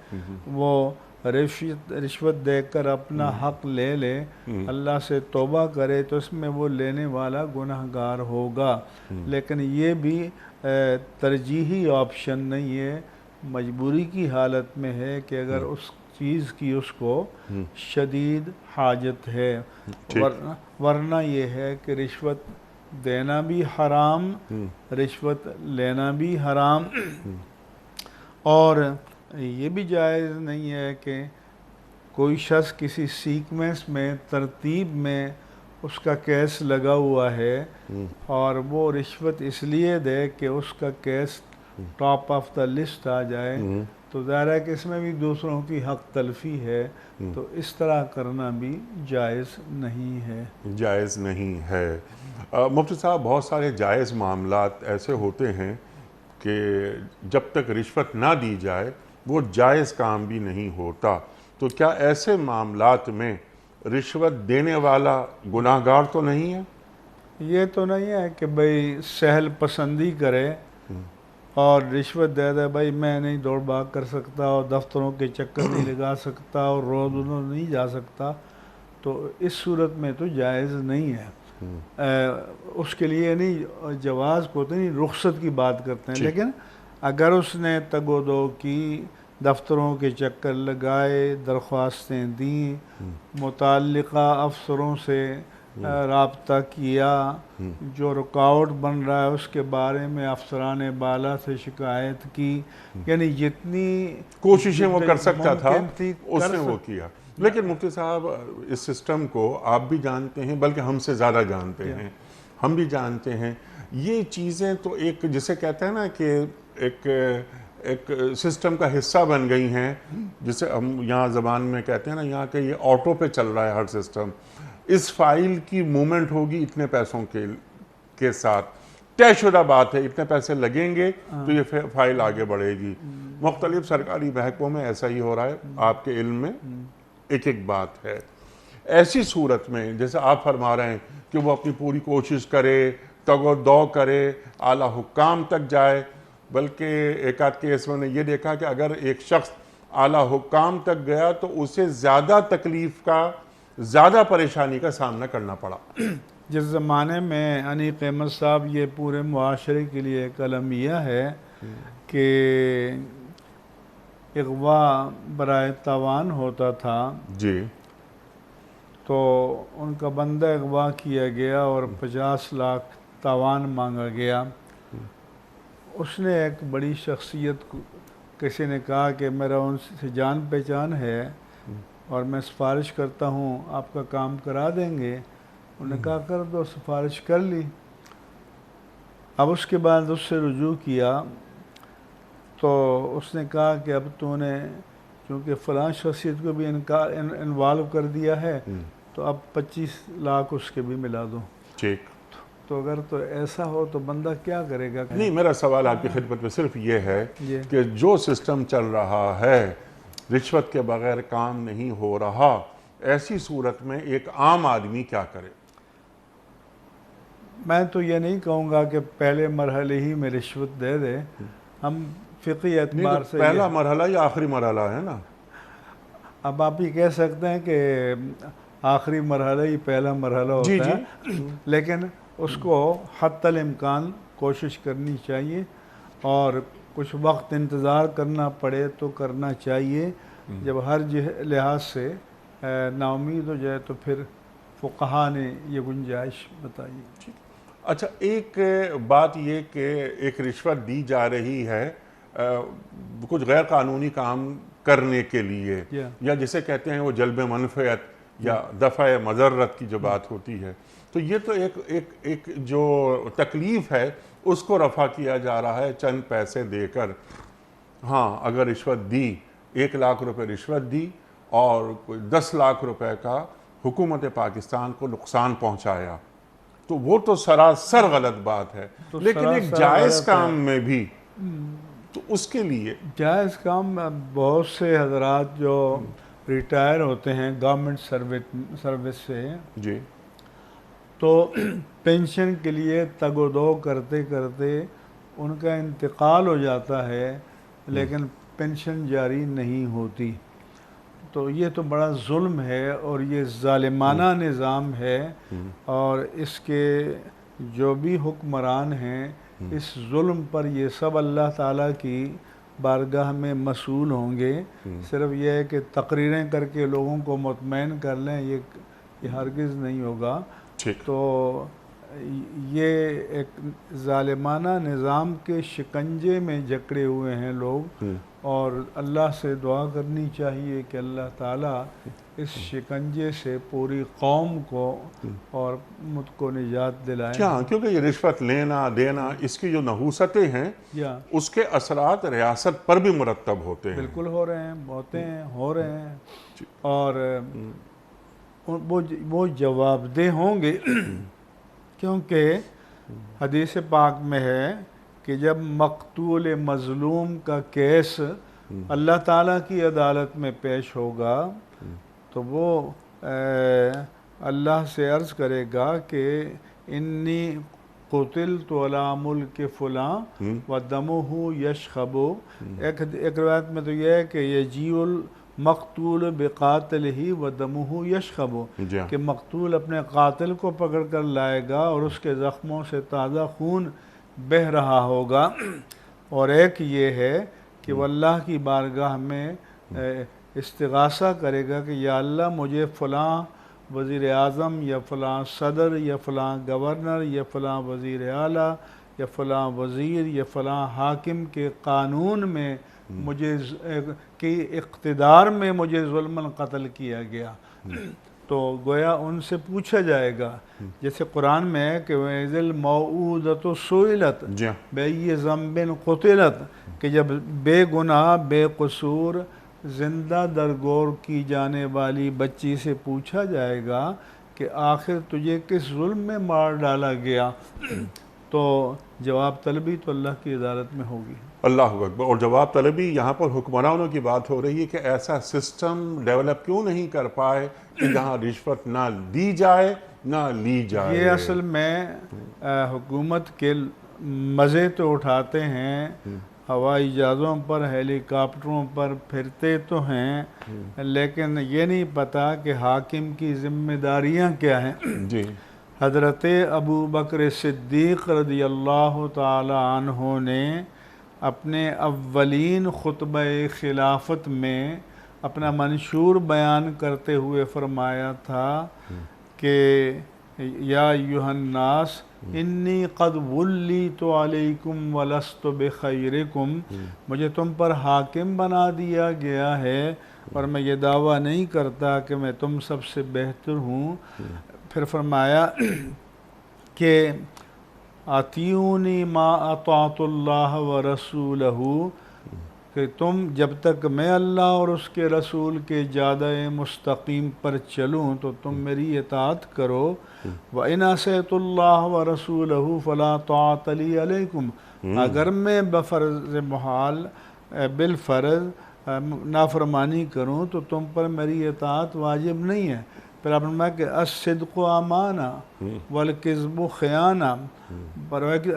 وہ رشوت دے کر اپنا حق لے لے، اللہ سے توبہ کرے تو اس میں وہ لینے والا گناہگار ہوگا. لیکن یہ بھی ترجیحی آپشن نہیں ہے، مجبوری کی حالت میں ہے کہ اگر اس چیز کی اس کو شدید حاجت ہے. ورنہ یہ ہے کہ رشوت دینا بھی حرام، رشوت لینا بھی حرام، اور یہ بھی جائز نہیں ہے کہ کوئی شخص کسی سیکوینس میں، ترتیب میں اس کا کیس لگا ہوا ہے اور وہ رشوت اس لیے دے کہ اس کا case top of the list آ جائے، تو ظاہر ہے کہ اس میں بھی دوسروں کی حق تلفی ہے. تو اس طرح کرنا بھی جائز نہیں ہے. جائز نہیں ہے. مفتی صاحب، بہت سارے جائز معاملات ایسے ہوتے ہیں کہ جب تک رشوت نہ دی جائے وہ جائز کام بھی نہیں ہوتا. تو کیا ایسے معاملات میں رشوت دینے والا گناہ گار تو نہیں ہے؟ یہ تو نہیں ہے کہ بھئی سہل پسندی کرے اور رشوت دے دے، بھائی میں نہیں دوڑ بھاگ کر سکتا اور دفتروں کے چکر نہیں لگا سکتا اور روز انہوں نہیں جا سکتا، تو اس صورت میں تو جائز نہیں ہے. اس کے لیے نہیں، جواز کو تو نہیں، رخصت کی بات کرتے ہیں. لیکن اگر اس نے تگ و دو کی، دفتروں کے چکر لگائے، درخواستیں دیں، متعلقہ افسروں سے رابطہ کیا، جو رکاوٹ بن رہا ہے اس کے بارے میں افسران بالا سے شکایت کی، یعنی جتنی کوششیں وہ کر سکتا تھا اس نے وہ کیا. لیکن مفتی صاحب، اس سسٹم کو آپ بھی جانتے ہیں، بلکہ ہم سے زیادہ جانتے ہیں، ہم بھی جانتے ہیں یہ چیزیں تو ایک جسے کہتے ہیں نا کہ ایک سسٹم کا حصہ بن گئی ہیں، جسے ہم یہاں زبان میں کہتے ہیں نا یہاں کہ یہ آٹو پہ چل رہا ہے ہر سسٹم. اس فائل کی مومنٹ ہوگی اتنے پیسوں کے ساتھ، طے شدہ بات ہے، اتنے پیسے لگیں گے تو یہ فائل آگے بڑھے گی. مختلف سرکاری محکموں میں ایسا ہی ہو رہا ہے، آپ کے علم میں ایک بات ہے. ایسی صورت میں جیسے آپ فرما رہے ہیں کہ وہ اپنی پوری کوشش کرے، تگ و دو کرے، اعلیٰ حکام تک جائے، بلکہ ایک آدھ کیس میں نے یہ دیکھا کہ اگر ایک شخص اعلیٰ حکام تک گیا تو اسے زیادہ تکلیف کا، زیادہ پریشانی کا سامنا کرنا پڑا. جس زمانے میں انیق احمد صاحب یہ پورے معاشرے کے لیے ایک المیہ ہے کہ اغوا برائے تاوان ہوتا تھا، جی، تو ان کا بندہ اغوا کیا گیا اور 50 لاکھ تاوان مانگا گیا. اس نے ایک بڑی شخصیت کو، کسی نے کہا کہ میرا ان سے جان پہچان ہے اور میں سفارش کرتا ہوں، آپ کا کام کرا دیں گے؟ انہوں نے کہا کر دو. سفارش کر لی. اب اس کے بعد اس سے رجوع کیا تو اس نے کہا کہ اب تو نے چونکہ فلاں شخصیت کو بھی انوالو کر دیا ہے تو اب 25 لاکھ اس کے بھی ملا دو. ٹھیک. تو اگر تو ایسا ہو تو بندہ کیا کرے گا؟ نہیں، میرا سوال آپ کی خدمت میں صرف یہ ہے کہ جو سسٹم چل رہا ہے، رشوت کے بغیر کام نہیں ہو رہا، ایسی صورت میں ایک عام آدمی کیا کرے؟ میں تو یہ نہیں کہوں گا کہ پہلے مرحلے ہی میں رشوت دے دے. ہم فقہی اعتبار سے پہلا مرحلہ یا آخری مرحلہ ہے نا؟ اب آپ یہ کہہ سکتے ہیں کہ آخری مرحلہ ہی پہلا مرحلہ ہوتا ہے، لیکن اس کو حتی الامکان کوشش کرنی چاہیے اور کچھ وقت انتظار کرنا پڑے تو کرنا چاہیے. جب ہر لحاظ سے نا امید ہو جائے تو پھر فقہا نے یہ گنجائش بتائی. اچھا، ایک بات یہ کہ ایک رشوت دی جا رہی ہے کچھ غیر قانونی کام کرنے کے لیے، یا جسے کہتے ہیں وہ جلب منفعت یا دفع مضرت کی جو بات ہوتی ہے، تو یہ تو ایک جو تکلیف ہے اس کو رفع کیا جا رہا ہے چند پیسے دے کر. ہاں، اگر رشوت دی، 1 لاکھ روپے رشوت دی اور کوئی 10 لاکھ روپے کا حکومت پاکستان کو نقصان پہنچایا، تو وہ تو سراسر غلط بات ہے. لیکن ایک جائز کام میں بھی تو اس کے لیے جائز کام، بہت سے حضرات جو ریٹائر ہوتے ہیں گورنمنٹ سروس سے، جی، تو پینشن کے لیے تگ و دو کرتے کرتے ان کا انتقال ہو جاتا ہے لیکن پینشن جاری نہیں ہوتی. تو یہ تو بڑا ظلم ہے اور یہ ظالمانہ نظام ہے، اور اس کے جو بھی حکمران ہیں اس ظلم پر یہ سب اللہ تعالیٰ کی بارگاہ میں مسئول ہوں گے. صرف یہ ہے کہ تقریریں کر کے لوگوں کو مطمئن کر لیں، یہ ہرگز نہیں ہوگا. تو یہ ایک ظالمانہ نظام کے شکنجے میں جکڑے ہوئے ہیں لوگ، اور اللہ سے دعا کرنی چاہیے کہ اللہ تعالیٰ اس شکنجے سے پوری قوم کو اور ملک کو نجات دلائے. کیونکہ یہ رشوت لینا دینا، اس کی جو نحوستیں ہیں اس کے اثرات ریاست پر بھی مرتب ہوتے ہیں. بالکل ہو رہے ہیں، ہو رہے ہیں، اور وہ جواب دہ ہوں گے. کیونکہ حدیث پاک میں ہے کہ جب مقتول مظلوم کا کیس اللہ تعالیٰ کی عدالت میں پیش ہوگا تو وہ اللہ سے عرض کرے گا کہ انی قتلت علی ملک فلاں ودمہ یشخب. ایک روایت میں تو یہ ہے کہ یجیء المقتول بقاتلہ ودمہ یشخب، کہ مقتول اپنے قاتل کو پکڑ کر لائے گا اور اس کے زخموں سے تازہ خون بہہ رہا ہوگا. اور ایک یہ ہے کہ وہ اللہ کی بارگاہ میں استغاثہ کرے گا کہ یا اللہ مجھے فلاں وزیر اعظم یا فلاں صدر یا فلاں گورنر یا فلاں وزیر اعلیٰ یا فلاں وزیر یا فلاں حاکم کے قانون میں مجھے کی اقتدار میں مجھے ظلماً قتل کیا گیا. تو گویا ان سے پوچھا جائے گا، جیسے قرآن میں ہے کہ وَإِذِ الْمَوْءُودَةُ سُئِلَتْ بِأَيِّ ذَنبٍ قُتِلَتْ، کہ جب بے گناہ بے قصور زندہ درگور کی جانے والی بچی سے پوچھا جائے گا کہ آخر تجھے کس ظلم میں مار ڈالا گیا، تو جواب طلبی تو اللہ کی عدالت میں ہوگی. اللہ اکبر. اور جواب طلبی یہاں پر حکمرانوں کی بات ہو رہی ہے کہ ایسا سسٹم ڈیولپ کیوں نہیں کر پائے کہ جہاں رشوت نہ دی جائے نہ لی جائے. یہ اصل میں حکومت کے مزے تو اٹھاتے ہیں، ہوائی جہازوں پر ہیلی کاپٹروں پر پھرتے تو ہیں، لیکن یہ نہیں پتہ کہ حاکم کی ذمہ داریاں کیا ہیں. جی، حضرت ابو بکر صدیق رضی اللہ تعالی عنہ نے اپنے اولین خطبہ خلافت میں اپنا منشور بیان کرتے ہوئے فرمایا تھا کہ یا ایھا الناس انی قد ولیت علیکم ولست بخیرکم، مجھے تم پر حاکم بنا دیا گیا ہے اور میں یہ دعویٰ نہیں کرتا کہ میں تم سب سے بہتر ہوں. پھر فرمایا کہ اطیعونی ما اطعت اللہ ورسولہ، کہ تم جب تک میں اللہ اور اس کے رسول کے جادہ مستقیم پر چلوں تو تم میری اطاعت کرو. وَإِنْ عَصَيْتُ اللَّهَ وَرَسُولَهُ فَلَا طَاعَةَ لِي عَلَيْكُمْ، اگر میں بفرض محال بالفرض نافرمانی کروں تو تم پر میری اطاعت واجب نہیں ہے. پھر آپ نے فرمایا کہ الصدق امانہ والکذب خیانہ. پر ایک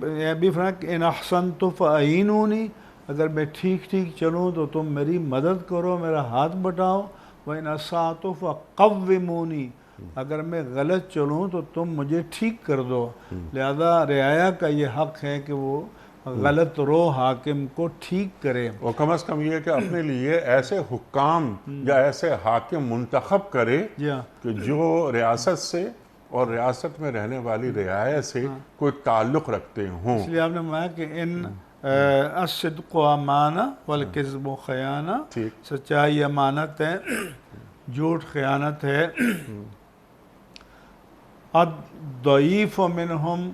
یہ بھی فرمایا کہ ان احسنت فاعینونی، اگر میں ٹھیک ٹھیک چلوں تو تم میری مدد کرو، میرا ہاتھ بٹاؤ. وَإِنْ أَسَأْتُ فَقَوِّمُونِی، اگر میں غلط چلوں تو تم مجھے ٹھیک کر دو. لہذا رعایا کا یہ حق ہے کہ وہ غلط رو حاکم کو ٹھیک کرے. اور کم از کم یہ کہ اپنے لیے ایسے حکام یا ایسے حاکم منتخب کرے کہ جو ریاست سے اور ریاست میں رہنے والی رعایا سے کوئی تعلق رکھتے ہوں. اس لیے آپ نے فرمایا کہ ان الصدق و امانہ والکذب و خیانہ، سچائی امانت ہے، جھوٹ خیانت ہے. الضعیف منہم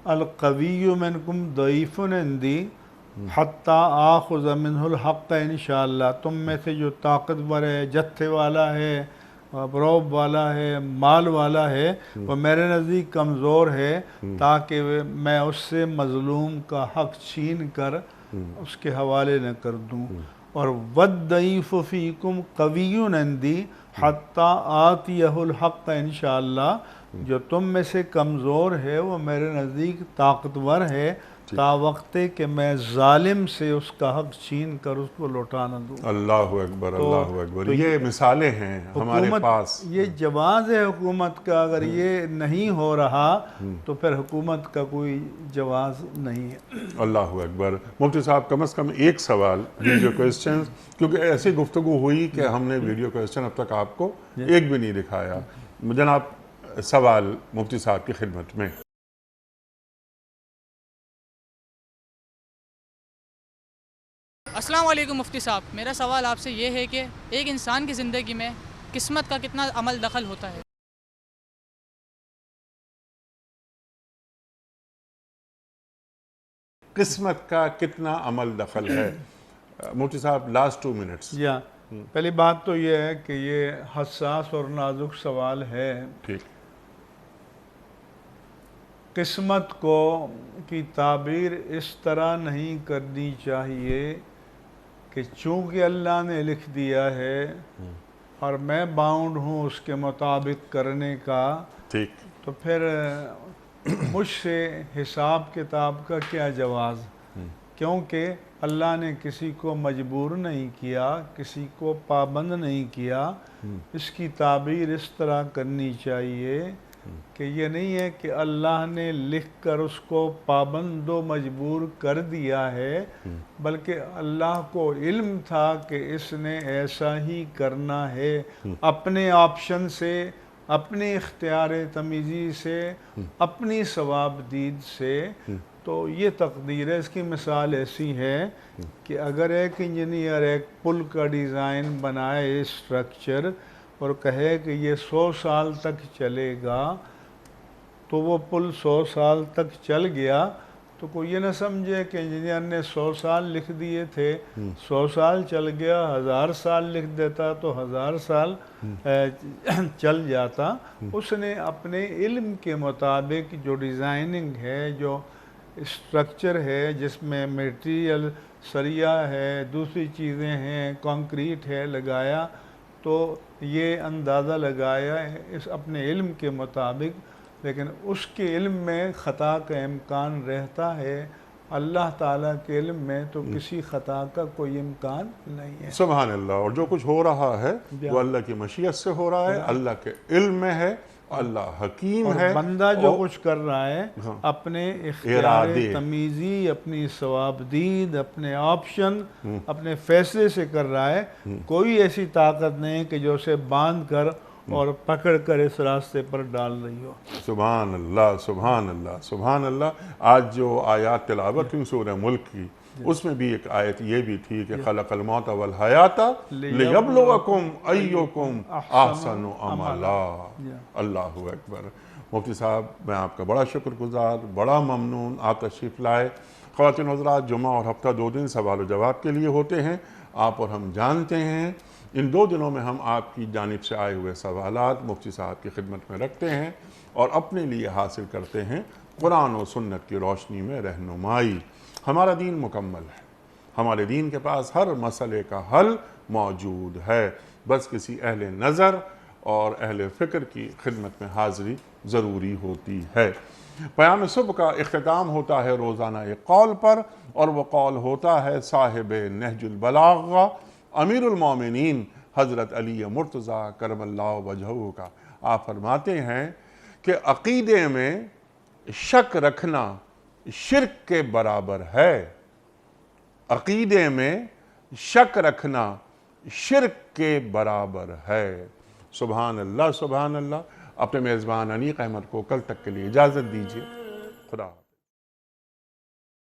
القوی منکم ضعیف عندی حتی آخذ منہ الحق انشاءاللہ. تم میں سے جو طاقتور ہے، جتھے والا ہے، روب والا ہے، مال والا ہے، وہ میرے نزدیک کمزور ہے، تاکہ میں اس سے مظلوم کا حق چھین کر اس کے حوالے نہ کر دوں. اور والضعیف فیکم قوی عندی حتی آتیہ الحق انشاءاللہ. جو تم میں سے کمزور ہے وہ میرے نزدیک طاقتور ہے، تا وقت کہ میں ظالم سے اس کا حق چھین کر اس کو لوٹا نہ دوں. اللہ اکبر، اللہ اکبر. یہ مثالیں ہیں ہمارے پاس. یہ جواز ہے حکومت کا. اگر یہ نہیں ہو رہا تو پھر حکومت کا کوئی جواز نہیں ہے. اللہ اکبر. مفتی صاحب کم از کم ایک سوال ویڈیو کوئسچن، کیونکہ ایسی گفتگو ہوئی کہ ہم نے ویڈیو کوئسچن اب تک آپ کو ایک بھی نہیں دکھایا. جناب سوال مفتی صاحب کی خدمت میں. السلام علیکم مفتی صاحب. میرا سوال آپ سے یہ ہے کہ ایک انسان کی زندگی میں قسمت کا کتنا عمل دخل ہوتا ہے؟ قسمت کا کتنا عمل دخل ہے؟ مفتی صاحب لاسٹ 2 منٹس. پہلی بات تو یہ ہے کہ یہ حساس اور نازک سوال ہے. ٹھیک. قسمت کو کی تعبیر اس طرح نہیں کرنی چاہیے کہ چونکہ اللہ نے لکھ دیا ہے اور میں باؤنڈ ہوں اس کے مطابق کرنے کا، تو پھر مجھ سے حساب کتاب کا کیا جواز. کیونکہ اللہ نے کسی کو مجبور نہیں کیا، کسی کو پابند نہیں کیا. اس کی تعبیر اس طرح کرنی چاہیے کہ یہ نہیں ہے کہ اللہ نے لکھ کر اس کو پابند و مجبور کر دیا ہے، بلکہ اللہ کو علم تھا کہ اس نے ایسا ہی کرنا ہے، اپنے آپشن سے، اپنی اختیار تمیزی سے، اپنی ثواب دید سے. تو یہ تقدیر ہے. اس کی مثال ایسی ہے کہ اگر ایک انجینئر ایک پل کا ڈیزائن بنائے اسٹرکچر اور کہے کہ یہ 100 سال تک چلے گا، تو وہ پل 100 سال تک چل گیا، تو کوئی یہ نہ سمجھے کہ انجینئر نے 100 سال لکھ دیے تھے، 100 سال چل گیا. 1000 سال لکھ دیتا تو 1000 سال چل جاتا. اس نے اپنے علم کے مطابق جو ڈیزائننگ ہے، جو اسٹرکچر ہے، جس میں میٹیریل سریا ہے، دوسری چیزیں ہیں، کنکریٹ ہے، لگایا، تو یہ اندازہ لگایا اس اپنے علم کے مطابق. لیکن اس کے علم میں خطا کا امکان رہتا ہے، اللہ تعالیٰ کے علم میں تو کسی خطا کا کوئی امکان نہیں ہے. سبحان اللہ. اور جو کچھ ہو رہا ہے وہ اللہ کی مشیت سے ہو رہا ہے، اللہ کے علم میں ہے، اللہ حکیم ہے. بندہ جو کچھ کر رہا ہے اپنے اختیار تمیزی، اپنی ثوابدید، اپنے آپشن، اپنے فیصلے سے کر رہا ہے. کوئی ایسی طاقت نہیں کہ جو اسے باندھ کر اور پکڑ کر اس راستے پر ڈال رہی ہو. سبحان اللہ، سبحان اللہ، سبحان اللہ. آج جو آیات تلاوت ہوئی سورہ ملک کی، اس میں بھی ایک آیت یہ بھی تھی کہ خلق الموت والحیات لیبلوکم ایکم احسن عملا. اللہ اکبر. مفتی صاحب میں آپ کا بڑا شکر گزار، بڑا ممنون آپ تشریف لائے. خواتین حضرات، جمعہ اور ہفتہ 2 دن سوال و جواب کے لیے ہوتے ہیں. آپ اور ہم جانتے ہیں ان 2 دنوں میں ہم آپ کی جانب سے آئے ہوئے سوالات مفتی صاحب کی خدمت میں رکھتے ہیں اور اپنے لیے حاصل کرتے ہیں قرآن و سنت کی روشنی میں رہنمائی. ہمارا دین مکمل ہے، ہمارے دین کے پاس ہر مسئلے کا حل موجود ہے. بس کسی اہل نظر اور اہل فکر کی خدمت میں حاضری ضروری ہوتی ہے. پیام صبح کا اختتام ہوتا ہے روزانہ ایک قول پر، اور وہ قول ہوتا ہے صاحب نہج البلاغ امیر المومنین حضرت علی مرتضیٰ کرم اللہ وجہہ کا. آپ فرماتے ہیں کہ عقیدے میں شک رکھنا شرک کے برابر ہے۔ عقیدے میں شک رکھنا شرک کے برابر ہے۔ سبحان اللہ، سبحان اللہ۔ اپنے میزبان انیق احمد کو کل تک کے لیے اجازت دیجیے۔ خدا حافظ۔